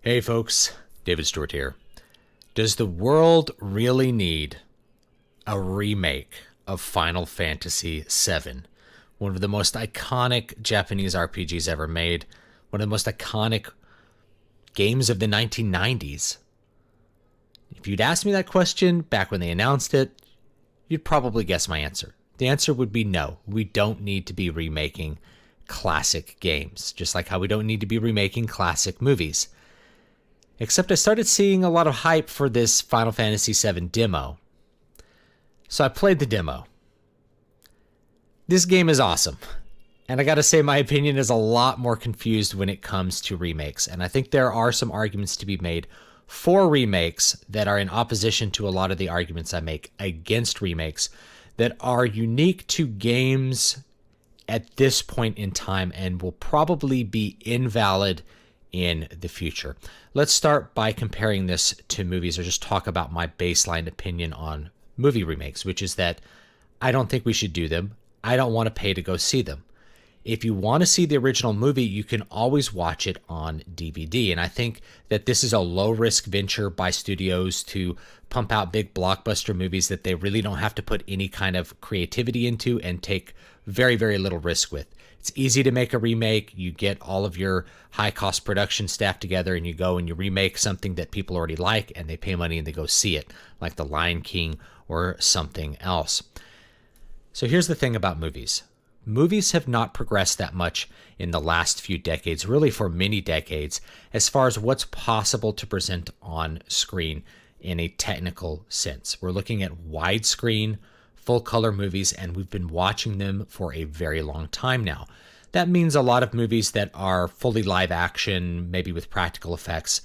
Hey folks, David Stewart here. Does the world really need a remake of Final Fantasy VII? One of the most iconic Japanese RPGs ever made, one of the most iconic games of the 1990s. If you'd asked me that question back when they announced it, you'd probably guess my answer. The answer would be no. We don't need to be remaking classic games, just like how we don't need to be remaking classic movies. Except I started seeing a lot of hype for this Final Fantasy VII demo. So I played the demo. This game is awesome. And I gotta say, my opinion is a lot more confused when it comes to remakes. And I think there are some arguments to be made for remakes that are in opposition to a lot of the arguments I make against remakes that are unique to games at this point in time and will probably be invalid in the future. Let's start by comparing this to movies, or just talk about my baseline opinion on movie remakes, which is that I don't think we should do them. I don't want to pay to go see them. If you want to see the original movie, you can always watch it on DVD. And I think that this is a low-risk venture by studios to pump out big blockbuster movies that they really don't have to put any kind of creativity into and take very, very little risk with. It's easy to make a remake. You get all of your high-cost production staff together and you go and you remake something that people already like, and they pay money and they go see it, like The Lion King or something else. So here's the thing about movies. Movies have not progressed that much in the last few decades, really for many decades, as far as what's possible to present on screen in a technical sense. We're looking at widescreen, full-color movies, and we've been watching them for a very long time now. That means a lot of movies that are fully live action, maybe with practical effects,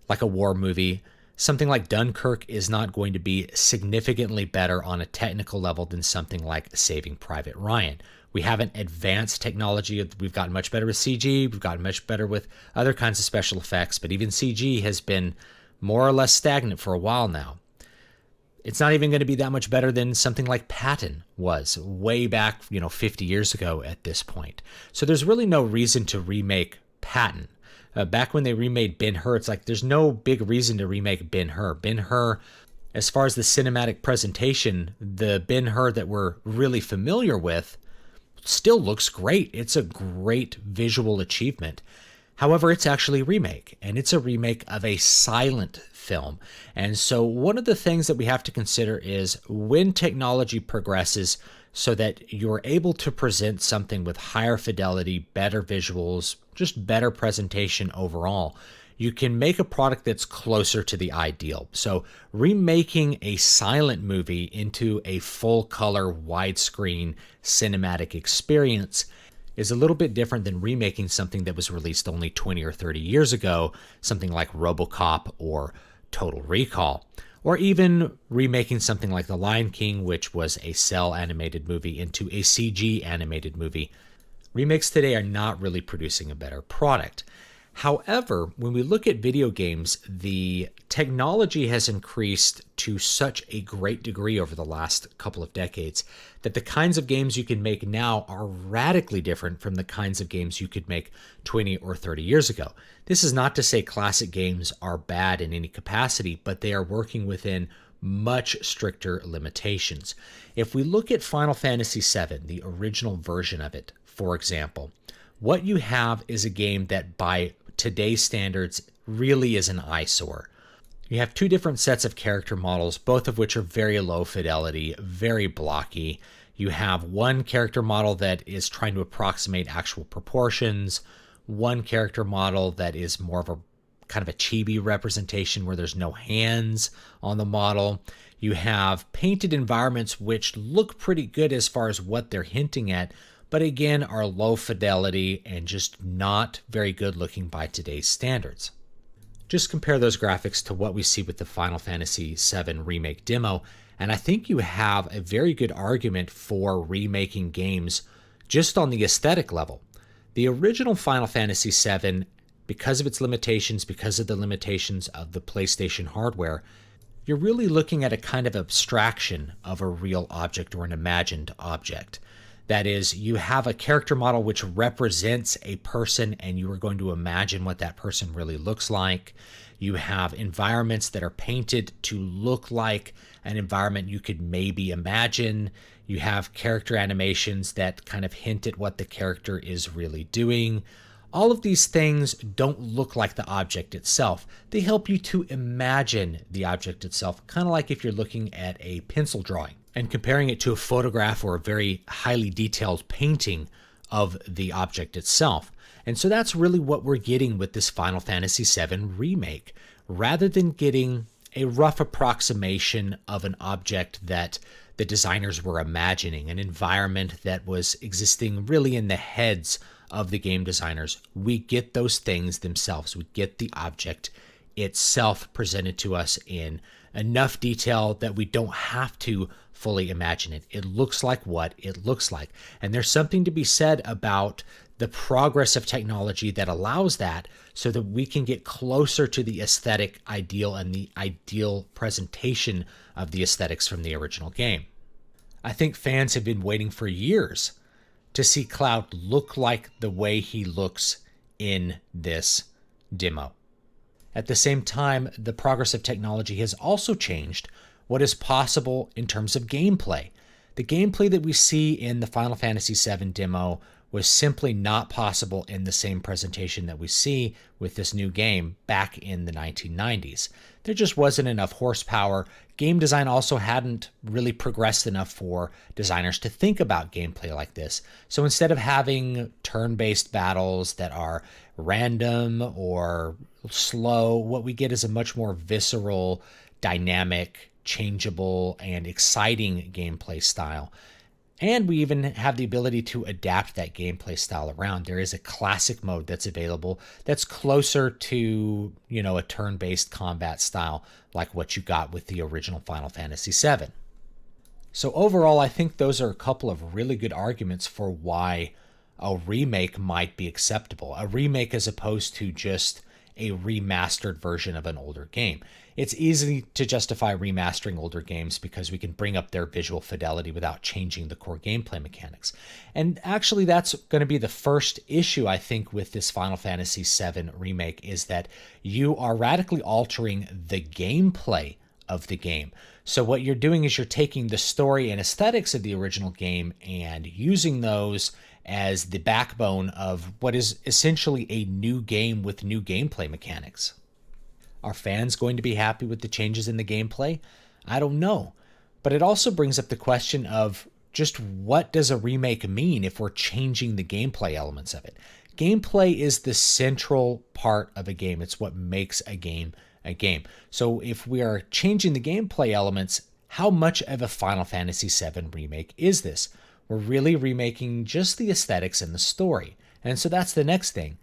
like a war movie. Something like Dunkirk is not going to be significantly better on a technical level than something like Saving Private Ryan. We haven't advanced technology. We've gotten much better with CG. We've gotten much better with other kinds of special effects, but even CG has been more or less stagnant for a while now. It's not even going to be that much better than something like Patton was way back, 50 years ago at this point. So there's really no reason to remake Patton. Back when they remade Ben-Hur, it's like there's no big reason to remake Ben-Hur. Ben-Hur, as far as the cinematic presentation, the Ben-Hur that we're really familiar with still looks great. It's a great visual achievement. However, it's actually a remake, and it's a remake of a silent film. And so one of the things that we have to consider is when technology progresses so that you're able to present something with higher fidelity, better visuals, just better presentation overall, you can make a product that's closer to the ideal. So remaking a silent movie into a full-color, widescreen cinematic experience is a little bit different than remaking something that was released only 20 or 30 years ago, something like RoboCop or Total Recall, or even remaking something like The Lion King, which was a cell animated movie, into a CG animated movie. Remakes today are not really producing a better product. However, when we look at video games, the technology has increased to such a great degree over the last couple of decades that the kinds of games you can make now are radically different from the kinds of games you could make 20 or 30 years ago. This is not to say classic games are bad in any capacity, but they are working within much stricter limitations. If we look at Final Fantasy VII, the original version of it, for example, what you have is a game that by today's standards really is an eyesore. You have two different sets of character models, both of which are very low fidelity, very blocky. You have one character model that is trying to approximate actual proportions, one character model that is more of a kind of a chibi representation where there's no hands on the model. You have painted environments which look pretty good as far as what they're hinting at, but again are low fidelity and just not very good looking by today's standards. Just compare those graphics to what we see with the Final Fantasy VII Remake demo, and I think you have a very good argument for remaking games just on the aesthetic level. The original Final Fantasy VII, because of its limitations, because of the limitations of the PlayStation hardware, you're really looking at a kind of abstraction of a real object or an imagined object. That is, you have a character model which represents a person and you are going to imagine what that person really looks like. You have environments that are painted to look like an environment you could maybe imagine. You have character animations that kind of hint at what the character is really doing. All of these things don't look like the object itself. They help you to imagine the object itself, kind of like if you're looking at a pencil drawing and comparing it to a photograph or a very highly detailed painting of the object itself. And so that's really what we're getting with this Final Fantasy VII Remake. Rather than getting a rough approximation of an object that the designers were imagining, an environment that was existing really in the heads of the game designers, we get those things themselves. We get the object itself presented to us in enough detail that we don't have to fully imagine it. It looks like what it looks like. And there's something to be said about the progress of technology that allows that, so that we can get closer to the aesthetic ideal and the ideal presentation of the aesthetics from the original game. I think fans have been waiting for years to see Cloud look like the way he looks in this demo. At the same time, the progress of technology has also changed what is possible in terms of gameplay. The gameplay that we see in the Final Fantasy VII demo was simply not possible in the same presentation that we see with this new game back in the 1990s. There just wasn't enough horsepower. Game design also hadn't really progressed enough for designers to think about gameplay like this. So instead of having turn-based battles that are random or slow, what we get is a much more visceral, dynamic, changeable, and exciting gameplay style. And we even have the ability to adapt that gameplay style around. There is a classic mode that's available that's closer to, a turn-based combat style like what you got with the original Final Fantasy VII. So overall, I think those are a couple of really good arguments for why a remake might be acceptable. A remake as opposed to just a remastered version of an older game. It's easy to justify remastering older games because we can bring up their visual fidelity without changing the core gameplay mechanics. And actually, that's going to be the first issue, I think, with this Final Fantasy VII Remake, is that you are radically altering the gameplay of the game. So what you're doing is you're taking the story and aesthetics of the original game and using those as the backbone of what is essentially a new game with new gameplay mechanics. Are fans going to be happy with the changes in the gameplay? I don't know. But it also brings up the question of just what does a remake mean if we're changing the gameplay elements of it? Gameplay is the central part of a game. It's what makes a game a game. So if we are changing the gameplay elements, how much of a Final Fantasy VII Remake is this? We're really remaking just the aesthetics and the story. And so that's the next thing.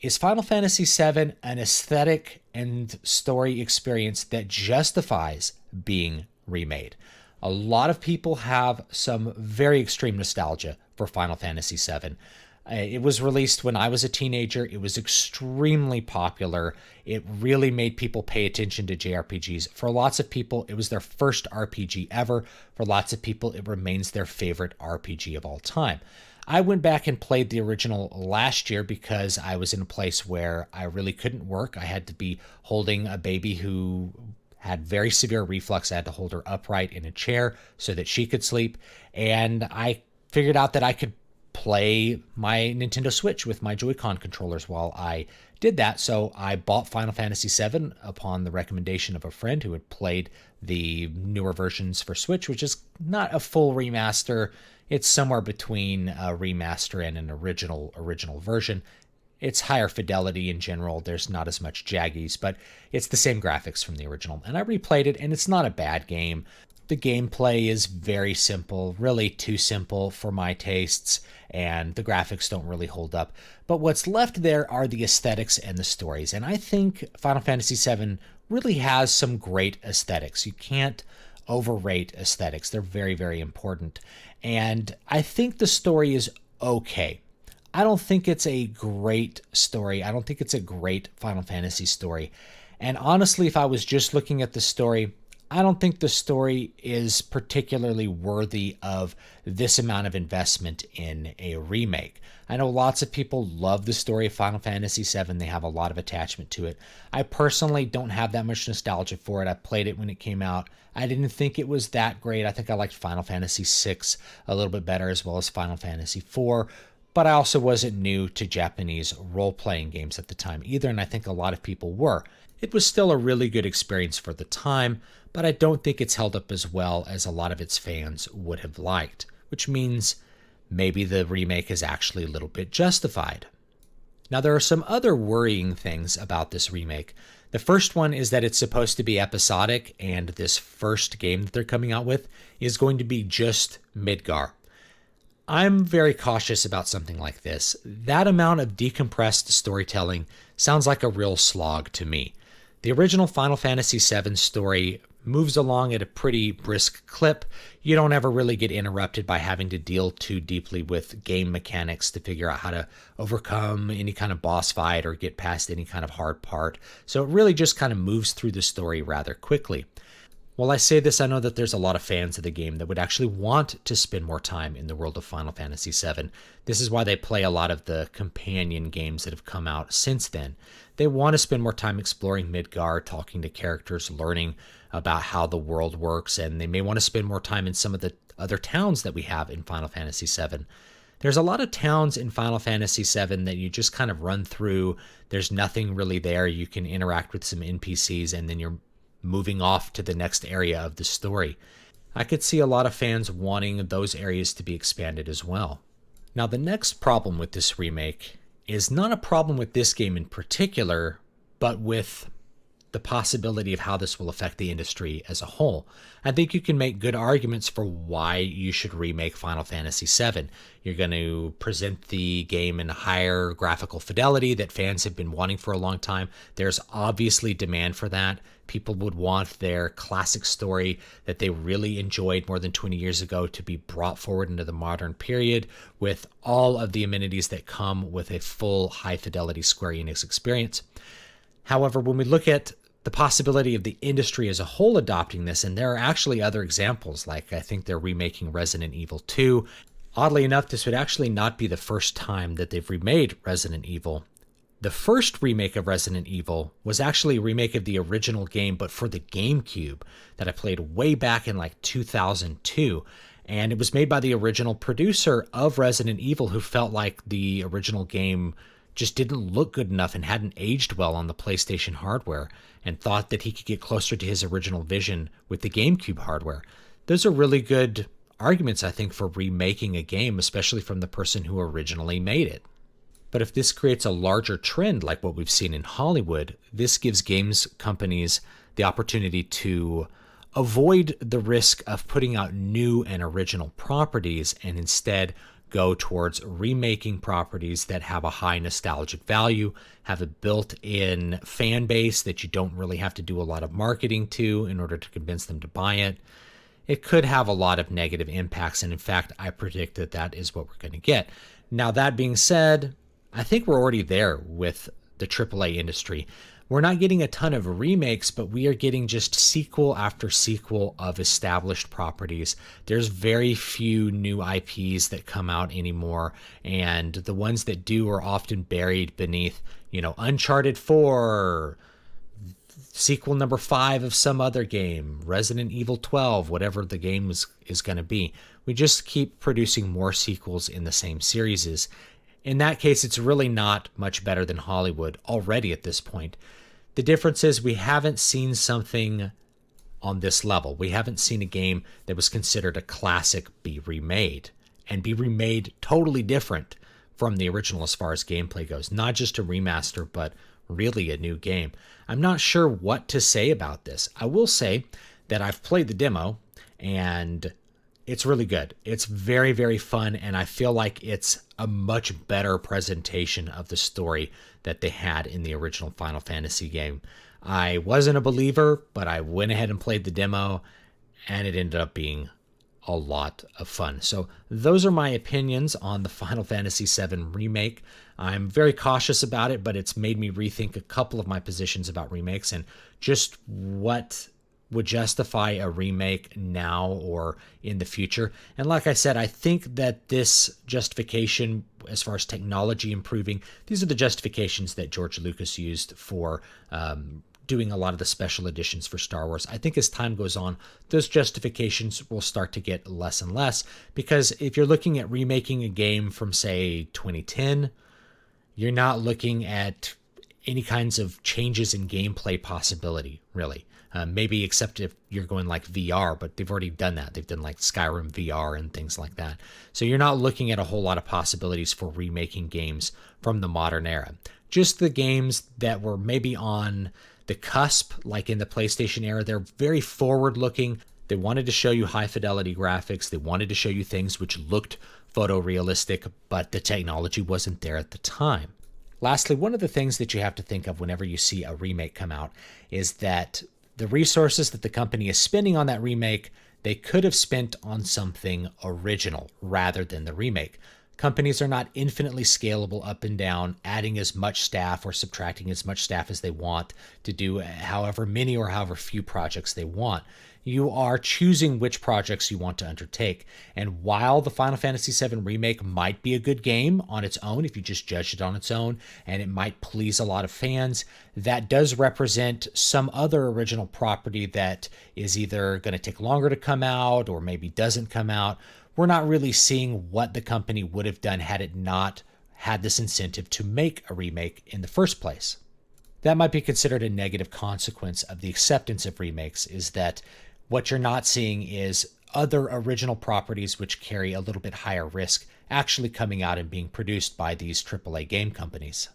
Is Final Fantasy VII an aesthetic and story experience that justifies being remade? A lot of people have some very extreme nostalgia for Final Fantasy VII. It was released when I was a teenager. It was extremely popular. It really made people pay attention to JRPGs. For lots of people, it was their first RPG ever. For lots of people, it remains their favorite RPG of all time. I went back and played the original last year because I was in a place where I really couldn't work. I had to be holding a baby who had very severe reflux. I had to hold her upright in a chair so that she could sleep. And I figured out that I could play my Nintendo Switch with my Joy-Con controllers while I did that. So I bought Final Fantasy VII upon the recommendation of a friend who had played the newer versions for Switch, which is not a full remaster. It's somewhere between a remaster and an original version. It's higher fidelity in general. There's not as much jaggies, but it's the same graphics from the original. And I replayed it, and it's not a bad game. The gameplay is very simple, really too simple for my tastes, and the graphics don't really hold up. But what's left there are the aesthetics and the stories. And I think Final Fantasy VII really has some great aesthetics. You can't overrate aesthetics. They're very, very important. And I think the story is okay. I don't think it's a great story. I don't think it's a great Final Fantasy story. And honestly, if I was just looking at the story, I don't think the story is particularly worthy of this amount of investment in a remake. I know lots of people love the story of Final Fantasy VII. They have a lot of attachment to it. I personally don't have that much nostalgia for it. I played it when it came out. I didn't think it was that great. I think I liked Final Fantasy VI a little bit better, as well as Final Fantasy IV. But I also wasn't new to Japanese role-playing games at the time either, and I think a lot of people were. It was still a really good experience for the time, but I don't think it's held up as well as a lot of its fans would have liked, which means maybe the remake is actually a little bit justified. Now, there are some other worrying things about this remake. The first one is that it's supposed to be episodic, and this first game that they're coming out with is going to be just Midgar. I'm very cautious about something like this. That amount of decompressed storytelling sounds like a real slog to me. The original Final Fantasy VII story moves along at a pretty brisk clip. You don't ever really get interrupted by having to deal too deeply with game mechanics to figure out how to overcome any kind of boss fight or get past any kind of hard part. So it really just kind of moves through the story rather quickly. While I say this, I know that there's a lot of fans of the game that would actually want to spend more time in the world of Final Fantasy VII. This is why they play a lot of the companion games that have come out since then. They want to spend more time exploring Midgar, talking to characters, learning about how the world works, and they may want to spend more time in some of the other towns that we have in Final Fantasy VII. There's a lot of towns in Final Fantasy VII that you just kind of run through. There's nothing really there. You can interact with some NPCs, and then you're moving off to the next area of the story. I could see a lot of fans wanting those areas to be expanded as well. Now, the next problem with this remake is not a problem with this game in particular, but with the possibility of how this will affect the industry as a whole. I think you can make good arguments for why you should remake Final Fantasy VII. You're going to present the game in higher graphical fidelity that fans have been wanting for a long time. There's obviously demand for that. People would want their classic story that they really enjoyed more than 20 years ago to be brought forward into the modern period with all of the amenities that come with a full high-fidelity Square Enix experience. However, when we look at the possibility of the industry as a whole adopting this, and there are actually other examples, like I think they're remaking Resident Evil 2. Oddly enough, this would actually not be the first time that they've remade Resident Evil. The first remake of Resident Evil was actually a remake of the original game, but for the GameCube, that I played way back in like 2002. And it was made by the original producer of Resident Evil, who felt like the original game just didn't look good enough and hadn't aged well on the PlayStation hardware, and thought that he could get closer to his original vision with the GameCube hardware. Those are really good arguments, I think, for remaking a game, especially from the person who originally made it. But if this creates a larger trend like what we've seen in Hollywood, this gives games companies the opportunity to avoid the risk of putting out new and original properties and instead go towards remaking properties that have a high nostalgic value, have a built-in fan base that you don't really have to do a lot of marketing to in order to convince them to buy it. It could have a lot of negative impacts, and in fact, I predict that that is what we're going to get. Now, that being said, I think we're already there with the AAA industry. We're not getting a ton of remakes, but we are getting just sequel after sequel of established properties. There's very few new IPs that come out anymore, and the ones that do are often buried beneath, Uncharted 4, sequel number 5 of some other game, Resident Evil 12, whatever the game is going to be. We just keep producing more sequels in the same series. In that case, it's really not much better than Hollywood already at this point. The difference is we haven't seen something on this level. We haven't seen a game that was considered a classic be remade, and be remade totally different from the original as far as gameplay goes. Not just a remaster, but really a new game. I'm not sure what to say about this. I will say that I've played the demo, and it's really good. It's very, very fun, and I feel like it's a much better presentation of the story that they had in the original Final Fantasy game. I wasn't a believer, but I went ahead and played the demo, and it ended up being a lot of fun. So those are my opinions on the Final Fantasy VII Remake. I'm very cautious about it, but it's made me rethink a couple of my positions about remakes and just what would justify a remake now or in the future. And like I said, I think that this justification, as far as technology improving, these are the justifications that George Lucas used for doing a lot of the special editions for Star Wars. I think as time goes on, those justifications will start to get less and less, because if you're looking at remaking a game from, say, 2010, you're not looking at any kinds of changes in gameplay possibility, really. Maybe except if you're going like VR, but they've already done that. They've done like Skyrim VR and things like that. So you're not looking at a whole lot of possibilities for remaking games from the modern era. Just the games that were maybe on the cusp, like in the PlayStation era, they're very forward-looking. They wanted to show you high-fidelity graphics. They wanted to show you things which looked photorealistic, but the technology wasn't there at the time. Lastly, one of the things that you have to think of whenever you see a remake come out is that the resources that the company is spending on that remake, they could have spent on something original rather than the remake. Companies are not infinitely scalable up and down, adding as much staff or subtracting as much staff as they want to do however many or however few projects they want. You are choosing which projects you want to undertake. And while the Final Fantasy VII Remake might be a good game on its own, if you just judge it on its own, and it might please a lot of fans, that does represent some other original property that is either going to take longer to come out or maybe doesn't come out. We're not really seeing what the company would have done had it not had this incentive to make a remake in the first place. That might be considered a negative consequence of the acceptance of remakes, is that what you're not seeing is other original properties which carry a little bit higher risk actually coming out and being produced by these AAA game companies.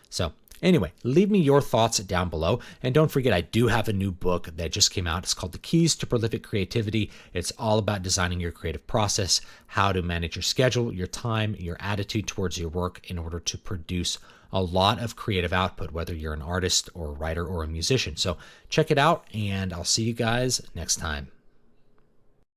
So anyway, leave me your thoughts down below. And don't forget, I do have a new book that just came out. It's called The Keys to Prolific Creativity. It's all about designing your creative process, how to manage your schedule, your time, your attitude towards your work in order to produce a lot of creative output, whether you're an artist or a writer or a musician. So check it out, and I'll see you guys next time.